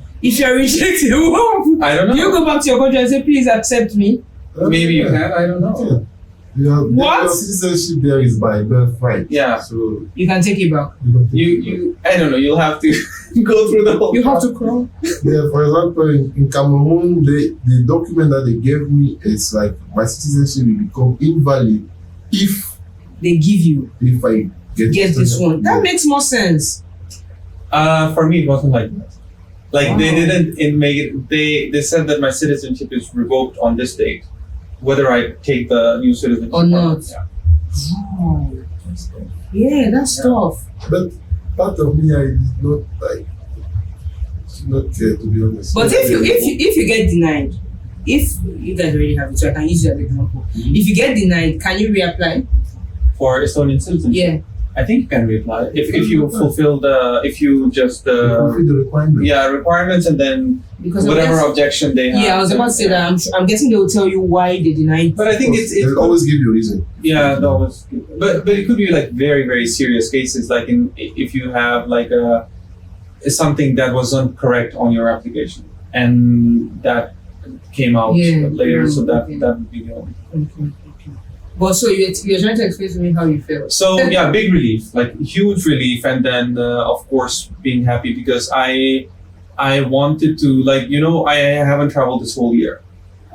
rejected, what happens? I don't know. Do you go back to your country and say, please accept me? Maybe you can. I don't know. What? Your citizenship there is by birthright. Yeah. So You can take it back. You. I don't know. You'll have to go through the whole. You have to crawl. Yeah, for example, in Cameroon, the document that they gave me is like my citizenship will become invalid if They give you. I get This one. That Yeah. makes more sense. For me, it wasn't like that. Like they didn't make it. They said that my citizenship is revoked on this date, whether I take the new citizenship Or not. Yeah. Oh. Yeah, that's tough. But part of me, I did not like. Not care, to be honest. But if you get denied, if you guys already have it, so I can use it as an example. If you get denied, can you reapply? For Estonian citizenship, Yeah. I think you can reapply if you fulfill if you just fulfill the requirement. requirements and then Because whatever objection they have. yeah, I was about to say that. I'm guessing they will tell you why they denied. But I think it's They'll always give you a reason. yeah, that was. But it could be like very very serious cases, like if you have like something that wasn't correct on your application and that came out later, so that would be the only. Okay. But so you're trying to explain to me how you feel. So yeah, big relief, like huge relief, and then of course being happy because I wanted to I haven't traveled this whole year.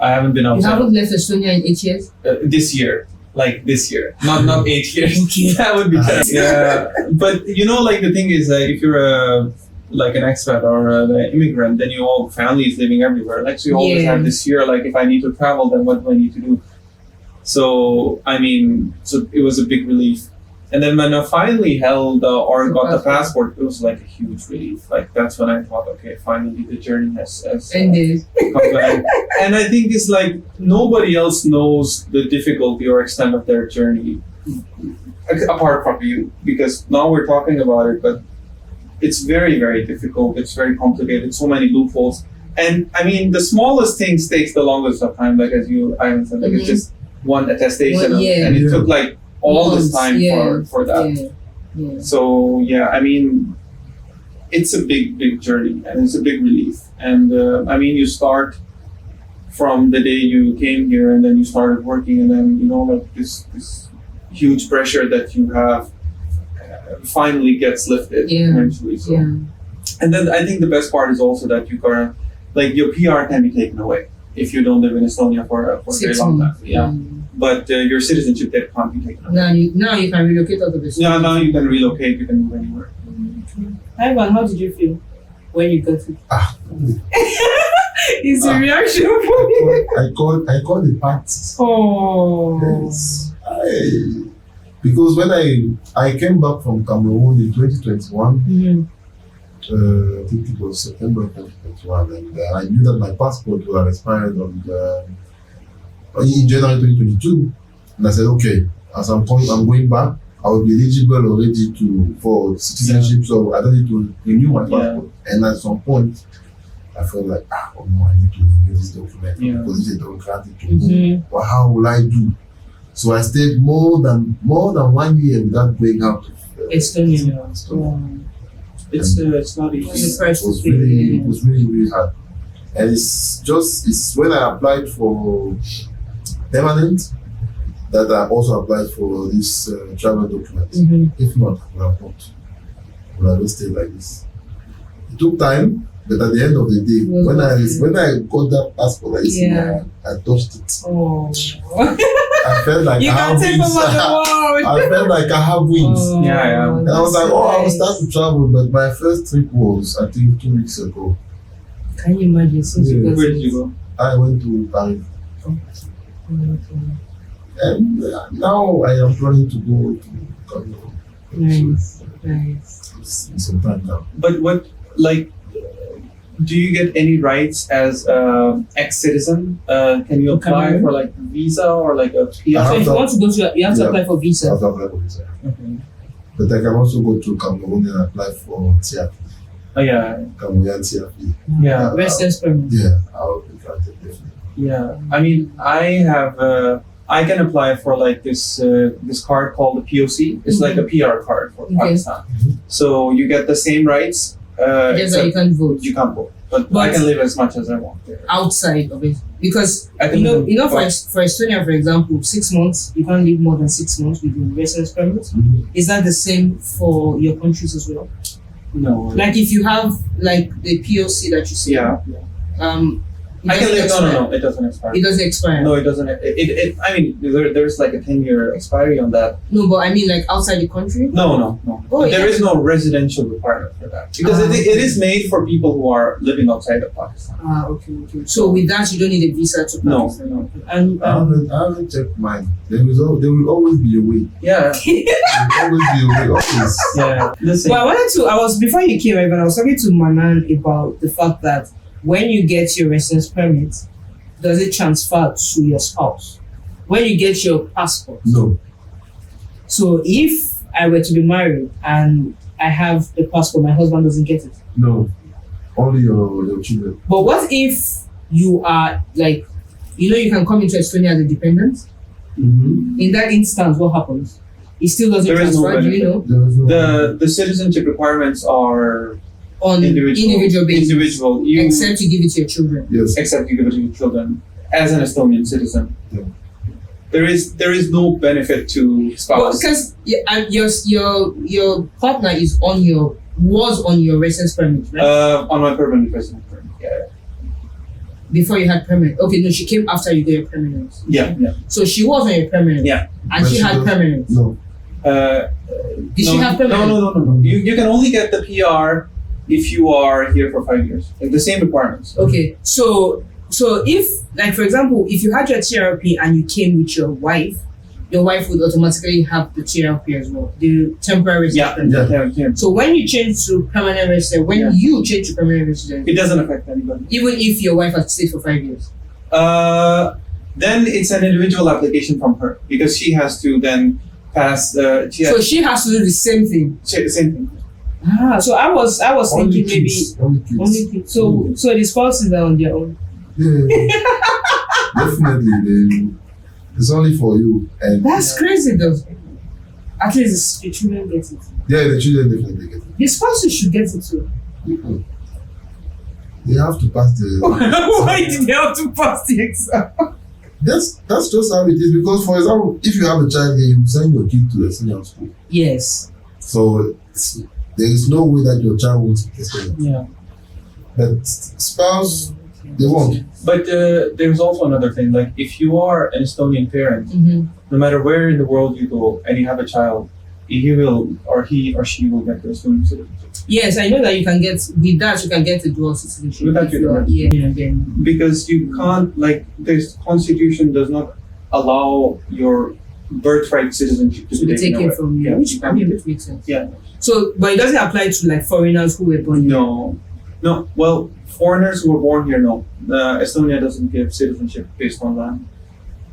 I haven't been You outside. haven't left Estonia in 8 years? This year, not 8 years. Okay. That would be tough. Yeah, but the thing is that if you're an expat or an immigrant, then you all family is living everywhere. Like so, you always have this fear. Like if I need to travel, then what do I need to do? So it was a big relief. And then when I finally held got the passport, it was like a huge relief. Like that's when I thought, okay, finally the journey has Ended. come to an end. And I think it's like nobody else knows the difficulty or extent of their journey apart from you, because now we're talking about it, but it's very, very difficult. It's very complicated. So many loopholes. And I mean, the smallest things takes the longest of time. Like as I said, like it's just one attestation, and it took like all this time for that. Yeah. So yeah, I mean, it's a big journey and it's a big relief. And you start from the day you came here, and then you started working, and then this huge pressure that you have finally gets lifted eventually. So. Yeah. And then I think the best part is also that you can, your PR can be taken away if you don't live in Estonia for a very long time. Yeah. But your citizenship that can't be taken away. Now you can relocate out of Estonia. Yeah, now you can relocate, you can move anywhere. Ivan, how did you feel when you got it? It's a reaction for me. I called the parties. Oh. Yes. Because when I came back from Cameroon in 2021, I think it was September 2021, and I knew that my passport would have expired in January 2022, and I said, okay, as I'm going back, I will be eligible already for citizenship, so I don't need to renew my passport. And at some point, I felt like, oh no, I need to renew this document because if they don't grant it to me, well, how will I do? So I stayed more than 1 year without going out of Estonia. It's not easy. It was really hard. And it's when I applied for permanent that I also applied for this travel document. If not, I would have stayed like this. It took time, but at the end of the day, when I got that passport, I touched it. Oh. I felt like I have wings. I felt like I have wings. And I was like, I will start to travel, but my first trip was, I think, 2 weeks ago. Can you imagine? Where did you go? I went to Paris. And now I am planning to go to Cameroon. Nice. Some time now. But what, like, do you get any rights as ex-citizen? Can you apply Cameroon? for like visa or like a PR? So if you want to go to, you have to apply for I visa. have to apply for visa. Okay. But I can also go to Cameroon and apply for TRP. Oh yeah, Cameroonian TRP. yeah, Residence permit. Yeah, I'll be granted definitely. yeah. I mean, I can apply for like this card called the POC. It's like a PR card for Okay. Pakistan. So you get the same rights. Just that you can't vote You can't vote, but I But- can live as much as I want there. outside of it because I can you know live- for Estonia, for example, 6 months you can't live more than 6 months with your residence permit. Is that the same for your countries as well? No. Like if you have like the POC that you say, Yeah. it I can doesn't live. expire. No, it doesn't expire. It doesn't expire. No, it doesn't. I mean, there's like a 10-year expiry on that. No, but I mean like outside the country. No. Oh, There yeah. is no residential requirement for that because it is made for people who are living outside of Pakistan. Okay. So with that, you don't need a visa to No, Pakistan. no. And I haven't checked mine. There will always be a way. Yeah, There will always be a way. Always. yeah. Listen. well, I was before you came, Evan, I was talking to Manan about the fact that when you get your residence permit, does it transfer to your spouse? When you get your passport. No. So if I were to be married and I have the passport, my husband doesn't get it. No. Only your children. But what if you are like, you can come into Estonia as a dependent? Mm-hmm. In that instance, what happens? It still doesn't There is no transfer, do you know? There is no The citizenship requirements are On individual basis. Individual. Except you give it to your children. Yes. Except you give it to your children as an Estonian citizen. Yeah. There is no benefit to But spouse. because your partner was on your residence permit, right? On my permanent resident permit. Yeah. Before you had permanent. Okay, no, she came after you got your permanent. Yeah. So she was on your permanent. Yeah. And But she she had was- permanent. No. Did she have permanent? No. You can only get the PR if you are here for 5 years. Like the same requirements. Okay, so if, like for example, if you had your TRP and you came with your wife would automatically have the TRP as well, the temporary residence Yeah. permit. Yeah. So when you change to permanent resident, Yeah. you change to permanent resident, It doesn't affect anybody. even if your wife has stayed for 5 years. Then it's an individual application from her because she has to then pass. So she has to do the same thing. Same thing. So I was Only thinking maybe kids. Only kids. only kids. So the spouses are on their own. Yeah. Definitely. It's only for you. And That's crazy though. At least the children get it. yeah, the children definitely get it. The spouses should get it too. Mhm. They have to pass the. Why did they have to pass the exam? That's just how it is. Because, for example, if you have a child here, you send your kid to a senior school. Yes. So there is no way that your child won't be tested. Yeah. But spouse, they won't. But there's also another thing. Like if you are an Estonian parent, Mm-hmm. no matter where in the world you go and you have a child, he or she will get the Estonian citizenship. Yes, I know that you can get with that. You can get a dual citizenship. With that, if you you are can. here and then. Because you can't, like, this constitution does not allow your birthright citizenship To be taken away. from you, Yeah. which makes sense. Yeah. So, but it doesn't apply to like foreigners who were born here. No. Well, foreigners who were born here, no. Estonia doesn't give citizenship based on that,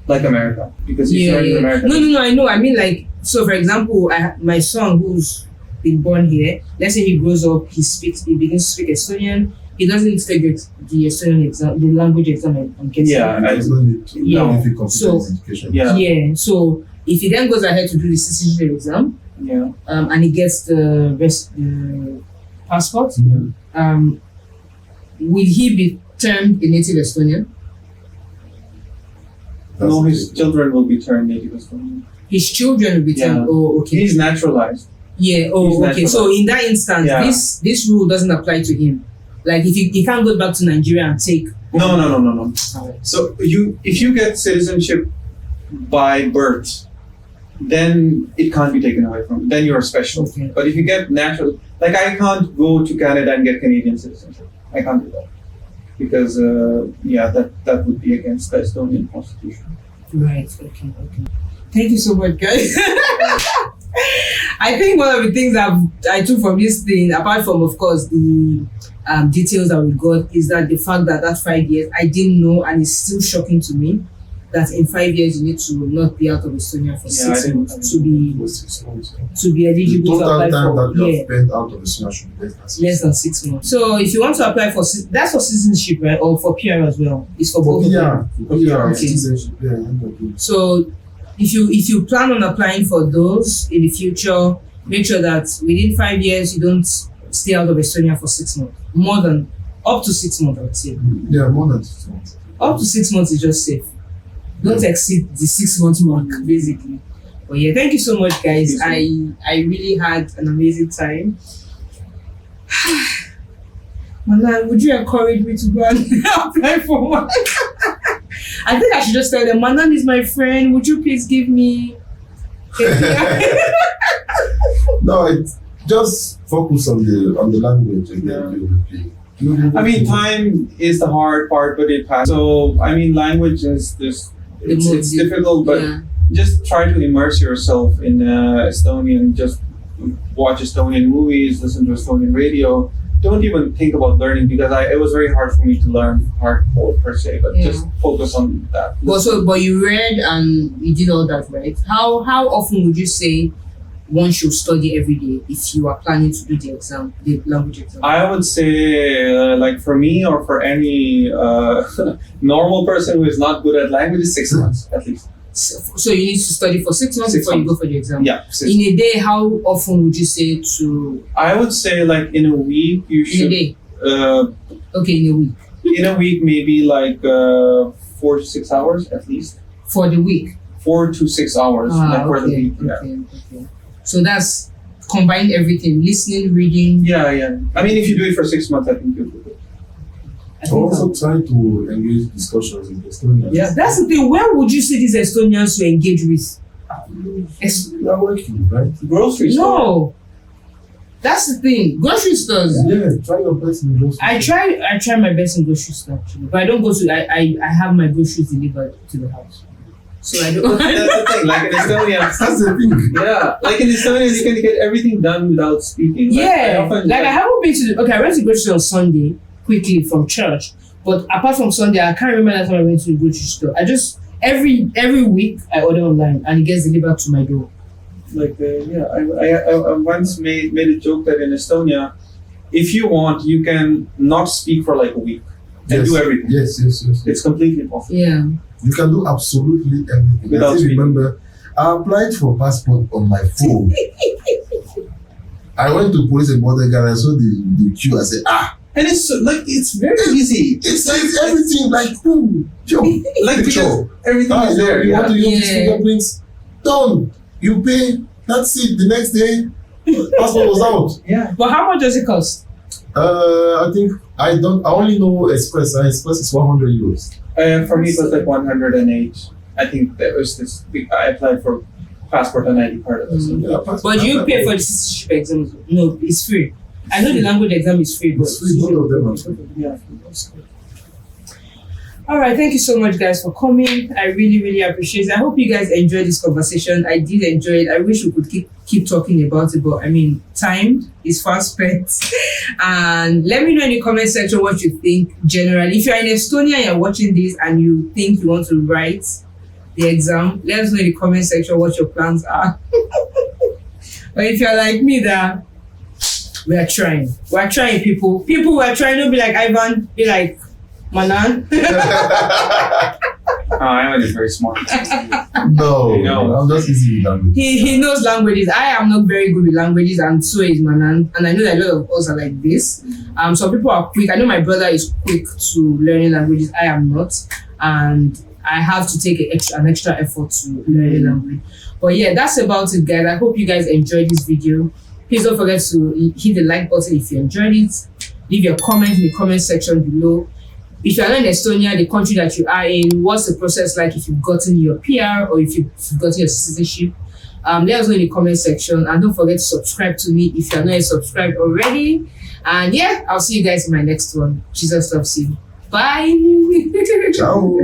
like America, because if you're in America. No. I know. I mean, like, so for example, my son who's been born here. Let's say he grows up, he begins to speak Estonian. He doesn't take the Estonian exam, the language exam. I'm guessing. Yeah, There's no need to. Yeah. If you complete So- his education. Yeah. Yeah. So if he then goes ahead to do the citizenship exam, Yeah. and he gets the passport, Yeah. will he be termed a native Estonian? That's No, the his thing. children will be turned native Estonian. His children will be termed. Yeah. Oh, okay. He's naturalized. Yeah. Oh, He's okay. So in that instance, Yeah. this rule doesn't apply to him. Like if he can't go back to Nigeria and take. No. Alright. So if you get citizenship by birth, then it can't be taken away from you. Then you're special. Okay. But if you get natural, like I can't go to Canada and get Canadian citizenship. I can't do that because that would be against the Estonian constitution. Right. Okay. Thank you so much, guys. I think one of the things I took from this thing, apart from of course the details that we got, is that the fact that 5 years I didn't know, and it's still shocking to me that in 5 years you need to not be out of Estonia for 6 months to be eligible to apply total time for. that you have spent out of Estonia should be Less than 6 months. So if you want to apply for that's for citizenship, right, or for PR as well? It's for both of them. PR, Okay. citizenship, So if you plan on applying for those in the future, make sure that within 5 years you don't stay out of Estonia for 6 months. Up to 6 months, I would say. Yeah, more than 6 months. Up to 6 months is just safe. Don't exceed the 6 month mark, basically. But yeah, thank you so much, guys. I really had an amazing time. Manan, would you encourage me to go and apply for one? I think I should just tell them, Manan is my friend. Would you please give me? No, just focus on the language and then you'll be. I mean, time is the hard part, but it passes. So, I mean, language is this. It's difficult, but just try to immerse yourself in Estonian. Just watch Estonian movies, listen to Estonian radio. Don't even think about learning, because it was very hard for me to learn hardcore per se. But just focus on that. But you read and you did all that, right? How often would you say one should study every day if you are planning to do the exam, the language exam? I would say, like for me or for any normal person who is not good at languages, 6 months at least. So you need to study for 6 months before you go for the exam? Yeah. In a day, how often would you say to? I would say like in a week you should. In a day? Okay, in a week. In a week, maybe like 4 to 6 hours at least. For the week? 4 to 6 hours for the week. Okay. So that's combine everything: listening, reading. Yeah. I mean, if you do it for 6 months, I think you'll do it. Also try to engage discussions in Estonian. Yeah, that's the thing. Where would you say these Estonians to engage with? You are working, right? Grocery store. No, that's the thing. Grocery stores. Yeah, try your best in grocery store. I try my best in grocery store actually, but I don't go to. I have my groceries delivered to the house, so I don't. That's the thing. Like in Estonia. That's the thing. Yeah, like in Estonia, you can get everything done without speaking. I haven't been to. I went to grocery store on Sunday quickly from church, but apart from Sunday, I can't remember that time I went to the grocery store. I just every week I order online and it gets delivered to my door. Like I once made a joke that in Estonia, if you want, you can not speak for like a week and do everything. Yes. It's completely possible. Yeah. You can do absolutely everything. Without I still remember, I applied for passport on my phone. I went to police and border guard. I saw the queue. I said, and it's very easy. It's like everything, like boom, like picture. Everything is there. You want to use these fingerprints? Done. You pay. That's it. The next day, passport was out. Yeah. But how much does it cost? I think I only know Express. Express is 100 euros. For me, it was like 108. I think that was this. I applied for passport and ID card of this. But you pay for the citizenship exam? No, it's free. I know the language exam is free, but it's free. Both of them are free. Yeah. All right, thank you so much, guys, for coming. I really, really appreciate it. I hope you guys enjoyed this conversation. I did enjoy it. I wish we could keep talking about it, but I mean, time is fast spent. And let me know in the comment section what you think generally. If you're in Estonia and you're watching this and you think you want to write the exam, let us know in the comment section what your plans are. But if you're like me, that we are trying, people. We're trying to be like Ivan, be like Manan. Ivan is very smart. No, I'm just easy with language. He knows languages. I am not very good with languages, and so is Manan. And I know that a lot of us are like this. Some people are quick. I know my brother is quick to learning languages. I am not, and I have to take an extra effort to learn a language. But yeah, that's about it, guys. I hope you guys enjoyed this video. Please don't forget to hit the like button if you enjoyed it. Leave your comment in the comment section below. If you are not in Estonia, the country that you are in, what's the process like if you've gotten your PR or if you've gotten your citizenship? Let us know in the comment section. And don't forget to subscribe to me if you are not subscribed already. And yeah, I'll see you guys in my next one. Jesus loves you. Bye. Ciao.